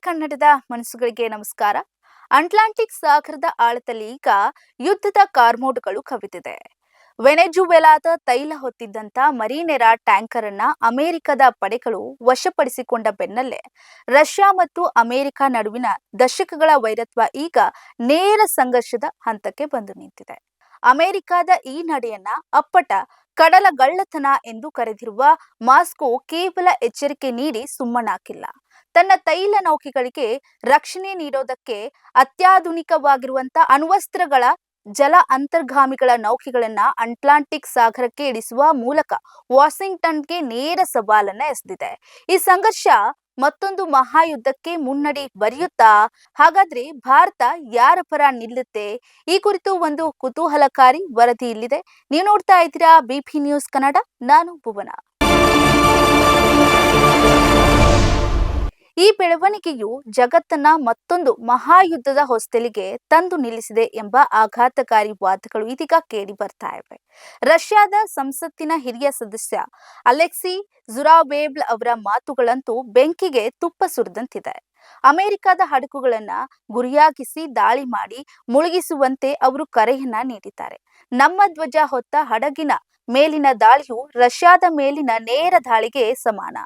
ಕನ್ನಡದ ಮನಸ್ಸುಗಳಿಗೆ ನಮಸ್ಕಾರ. ಅಟ್ಲಾಂಟಿಕ್ ಸಾಗರದ ಆಳದಲ್ಲಿ ಈಗ ಯುದ್ಧದ ಕಾರ್ಮೋಡಗಳು ಕವಿದಿದೆ. ವೆನೆಜುವೆಲಾದ ತೈಲ ಹೊತ್ತಿದ್ದಂತ ಮರೀನೆರಾ ಟ್ಯಾಂಕರ್ ಅನ್ನ ಅಮೆರಿಕದ ಪಡೆಗಳು ವಶಪಡಿಸಿಕೊಂಡ ಬೆನ್ನಲ್ಲೇ ರಷ್ಯಾ ಮತ್ತು ಅಮೆರಿಕ ನಡುವಿನ ದಶಕಗಳ ವೈರತ್ವ ಈಗ ನೇರ ಸಂಘರ್ಷದ ಹಂತಕ್ಕೆ ಬಂದು ನಿಂತಿದೆ. ಅಮೆರಿಕದ ಈ ನಡೆಯನ್ನ ಅಪ್ಪಟ ಕಡಲಗಳ್ಳತನ ಎಂದು ಕರೆದಿರುವ ಮಾಸ್ಕೋ ಕೇವಲ ಎಚ್ಚರಿಕೆ ನೀಡಿ ಸುಮ್ಮನಾಕಿಲ್ಲ. ತನ್ನ ತೈಲ ನೌಕೆಗಳಿಗೆ ರಕ್ಷಣೆ ನೀಡೋದಕ್ಕೆ ಅತ್ಯಾಧುನಿಕವಾಗಿರುವಂತಹ ಅಣ್ವಸ್ತ್ರಗಳ ಜಲ ಅಂತರ್ಗಾಮಿಗಳ ನೌಕೆಗಳನ್ನ ಅಟ್ಲಾಂಟಿಕ್ ಸಾಗರಕ್ಕೆ ಇಳಿಸುವ ಮೂಲಕ ವಾಷಿಂಗ್ಟನ್ಗೆ ನೇರ ಸವಾಲನ್ನ ಎಸೆದಿದೆ. ಈ ಸಂಘರ್ಷ ಮತ್ತೊಂದು ಮಹಾಯುದ್ಧಕ್ಕೆ ಮುನ್ನಡಿ ಬರೆಯುತ್ತಾ? ಹಾಗಾದ್ರೆ ಭಾರತ ಯಾರ ಪರ ನಿಲ್ಲುತ್ತೆ? ಈ ಕುರಿತು ಒಂದು ಕುತೂಹಲಕಾರಿ ವರದಿ ಇಲ್ಲಿದೆ. ನೀವು ನೋಡ್ತಾ ಇದ್ದೀರಾ ಬಿಪಿ ನ್ಯೂಸ್ ಕನ್ನಡ. ನಾನು ಭುವನ. ಈ ಬೆಳವಣಿಗೆಯು ಜಗತ್ತನ್ನ ಮತ್ತೊಂದು ಮಹಾಯುದ್ಧದ ಹೊಸ್ತಿಲಿಗೆ ತಂದು ನಿಲ್ಲಿಸಿದೆ ಎಂಬ ಆಘಾತಕಾರಿ ವಾದಗಳು ಇದೀಗ ಕೇಳಿ ಬರ್ತಾ ಇವೆ. ರಷ್ಯಾದ ಸಂಸತ್ತಿನ ಹಿರಿಯ ಸದಸ್ಯ ಅಲೆಕ್ಸಿ ಜುರಾವೇವ್ ಅವರ ಮಾತುಗಳಂತೂ ಬೆಂಕಿಗೆ ತುಪ್ಪ ಸುರಿದಂತಿದೆ. ಅಮೆರಿಕದ ಹಡಗುಗಳನ್ನ ಗುರಿಯಾಗಿಸಿ ದಾಳಿ ಮಾಡಿ ಮುಳುಗಿಸುವಂತೆ ಅವರು ಕರೆಯನ್ನ ನೀಡಿದ್ದಾರೆ. ನಮ್ಮ ಧ್ವಜ ಹೊತ್ತ ಹಡಗಿನ ಮೇಲಿನ ದಾಳಿಯು ರಷ್ಯಾದ ಮೇಲಿನ ನೇರ ದಾಳಿಗೆ ಸಮಾನ.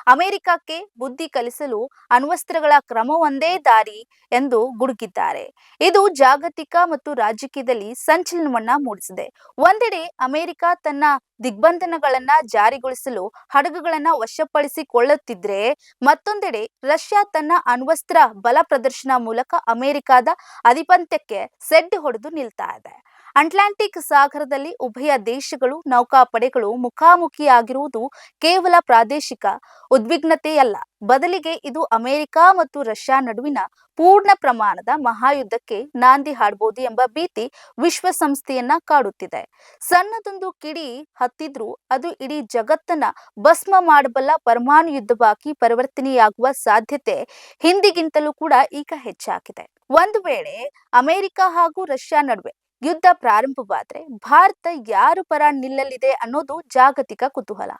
ಅಮೆರಿಕಕ್ಕೆ ಬುದ್ಧಿ ಕಲಿಸಲು ಅಣ್ವಸ್ತ್ರಗಳ ಕ್ರಮವೊಂದೇ ದಾರಿ ಎಂದು ಗುಡುಗಿದ್ದಾರೆ. ಇದು ಜಾಗತಿಕ ಮತ್ತು ರಾಜಕೀಯದಲ್ಲಿ ಸಂಚಲನವನ್ನ ಮೂಡಿಸಿದೆ. ಒಂದೆಡೆ ಅಮೆರಿಕ ತನ್ನ ದಿಗ್ಬಂಧನಗಳನ್ನ ಜಾರಿಗೊಳಿಸಲು ಹಡಗುಗಳನ್ನ ವಶಪಡಿಸಿಕೊಳ್ಳುತ್ತಿದ್ರೆ, ಮತ್ತೊಂದೆಡೆ ರಷ್ಯಾ ತನ್ನ ಅಣ್ವಸ್ತ್ರ ಬಲ ಪ್ರದರ್ಶನ ಮೂಲಕ ಅಮೆರಿಕದ ಅಧಿಪತ್ಯಕ್ಕೆ ಸೆಡ್ಡು ಹೊಡೆದು ನಿಲ್ತಾ ಇದೆ. ಅಟ್ಲಾಂಟಿಕ್ ಸಾಗರದಲ್ಲಿ ಉಭಯ ದೇಶಗಳು ನೌಕಾಪಡೆಗಳು ಮುಖಾಮುಖಿಯಾಗಿರುವುದು ಕೇವಲ ಪ್ರಾದೇಶಿಕ ಉದ್ವಿಗ್ನತೆಯಲ್ಲ, ಬದಲಿಗೆ ಇದು ಅಮೆರಿಕ ಮತ್ತು ರಷ್ಯಾ ನಡುವಿನ ಪೂರ್ಣ ಪ್ರಮಾಣದ ಮಹಾಯುದ್ಧಕ್ಕೆ ನಾಂದಿ ಹಾಡಬಹುದು ಎಂಬ ಭೀತಿ ವಿಶ್ವಸಂಸ್ಥೆಯನ್ನ ಕಾಡುತ್ತಿದೆ. ಸಣ್ಣದೊಂದು ಕಿಡಿ ಹತ್ತಿದ್ರೂ ಅದು ಇಡೀ ಜಗತ್ತನ್ನ ಭಸ್ಮ ಮಾಡಬಲ್ಲ ಪರಮಾಣು ಯುದ್ಧವಾಗಿ ಪರಿವರ್ತನೆಯಾಗುವ ಸಾಧ್ಯತೆ ಹಿಂದಿಗಿಂತಲೂ ಕೂಡ ಈಗ ಹೆಚ್ಚಾಗಿದೆ. ಒಂದು ವೇಳೆ ಅಮೆರಿಕ ಹಾಗೂ ರಷ್ಯಾ ನಡುವೆ ಯುದ್ಧ ಪ್ರಾರಂಭವಾದ್ರೆ ಭಾರತ ಯಾರು ಪರ ನಿಲ್ಲಲಿದೆ ಅನ್ನೋದು ಜಾಗತಿಕ ಕುತೂಹಲ.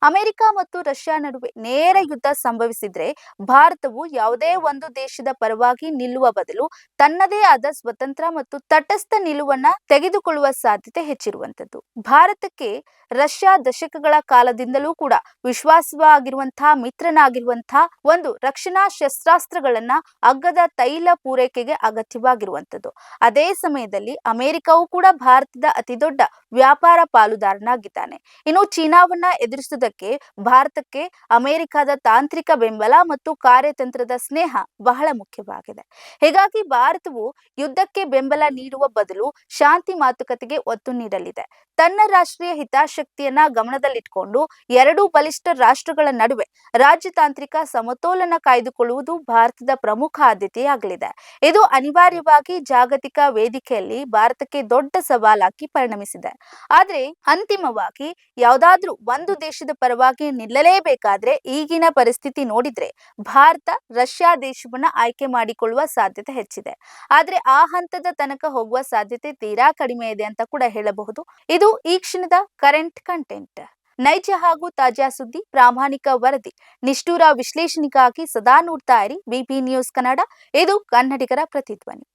ಅಮೆರಿಕ ಮತ್ತು ರಷ್ಯಾ ನಡುವೆ ನೇರ ಯುದ್ಧ ಸಂಭವಿಸಿದ್ರೆ ಭಾರತವು ಯಾವುದೇ ಒಂದು ದೇಶದ ಪರವಾಗಿ ನಿಲ್ಲುವ ಬದಲು ತನ್ನದೇ ಆದ ಸ್ವತಂತ್ರ ಮತ್ತು ತಟಸ್ಥ ನಿಲುವನ್ನ ತೆಗೆದುಕೊಳ್ಳುವ ಸಾಧ್ಯತೆ ಹೆಚ್ಚಿರುವಂತದ್ದು. ಭಾರತಕ್ಕೆ ರಷ್ಯಾ ದಶಕಗಳ ಕಾಲದಿಂದಲೂ ಕೂಡ ವಿಶ್ವಾಸವಾಗಿರುವಂತಹ ಮಿತ್ರನಾಗಿರುವಂತಹ ಒಂದು ರಕ್ಷಣಾ ಶಸ್ತ್ರಾಸ್ತ್ರಗಳನ್ನ ಅಗ್ಗದ ತೈಲ ಪೂರೈಕೆಗೆ ಅಗತ್ಯವಾಗಿರುವಂತದ್ದು. ಅದೇ ಸಮಯದಲ್ಲಿ ಅಮೆರಿಕವು ಕೂಡ ಭಾರತದ ಅತಿದೊಡ್ಡ ವ್ಯಾಪಾರ ಪಾಲುದಾರನಾಗಿದ್ದಾನೆ. ಇನ್ನು ಚೀನಾವನ್ನ ಎದುರಿಸುವುದಕ್ಕೆ ಭಾರತಕ್ಕೆ ಅಮೆರಿಕದ ತಾಂತ್ರಿಕ ಬೆಂಬಲ ಮತ್ತು ಕಾರ್ಯತಂತ್ರದ ಸ್ನೇಹ ಬಹಳ ಮುಖ್ಯವಾಗಿದೆ. ಹೀಗಾಗಿ ಭಾರತವು ಯುದ್ಧಕ್ಕೆ ಬೆಂಬಲ ನೀಡುವ ಬದಲು ಶಾಂತಿ ಮಾತುಕತೆಗೆ ಒತ್ತು ನೀಡಲಿದೆ. ತನ್ನ ರಾಷ್ಟ್ರೀಯ ಹಿತಾಸಕ್ತಿಯನ್ನ ಗಮನದಲ್ಲಿಟ್ಟುಕೊಂಡು ಎರಡೂ ಬಲಿಷ್ಠ ರಾಷ್ಟ್ರಗಳ ನಡುವೆ ರಾಜತಾಂತ್ರಿಕ ಸಮತೋಲನ ಕಾಯ್ದುಕೊಳ್ಳುವುದು ಭಾರತದ ಪ್ರಮುಖ ಆದ್ಯತೆಯಾಗಲಿದೆ. ಇದು ಅನಿವಾರ್ಯವಾಗಿ ಜಾಗತಿಕ ವೇದಿಕೆಯಲ್ಲಿ ಭಾರತಕ್ಕೆ ದೊಡ್ಡ ಸವಾಲಾಗಿ ಪರಿಣಮಿಸಿದೆ. ಆದ್ರೆ ಅಂತಿಮವಾಗಿ ಯಾವುದಾದ್ರೂ ಒಂದು ದೇಶದ ಪರವಾಗಿ ನಿಲ್ಲಲೇಬೇಕಾದ್ರೆ ಈಗಿನ ಪರಿಸ್ಥಿತಿ ನೋಡಿದ್ರೆ ಭಾರತ ರಷ್ಯಾ ದೇಶವನ್ನ ಆಯ್ಕೆ ಮಾಡಿಕೊಳ್ಳುವ ಸಾಧ್ಯತೆ ಹೆಚ್ಚಿದೆ. ಆದ್ರೆ ಆ ಹಂತದ ತನಕ ಹೋಗುವ ಸಾಧ್ಯತೆ ತೀರಾ ಕಡಿಮೆ ಇದೆ ಅಂತ ಕೂಡ ಹೇಳಬಹುದು. ಇದು ಈ ಕ್ಷಣದ ಕರೆಂಟ್ ಕಂಟೆಂಟ್. ನೈಜ ಹಾಗೂ ತಾಜಾ ಸುದ್ದಿ, ಪ್ರಾಮಾಣಿಕ ವರದಿ, ನಿಷ್ಠುರ ವಿಶ್ಲೇಷಣೆಗಾಗಿ ಸದಾ ನೋಡ್ತಾ ಇರಿ ಬಿಪಿ ನ್ಯೂಸ್ ಕನ್ನಡ. ಇದು ಕನ್ನಡಿಗರ ಪ್ರತಿಧ್ವನಿ.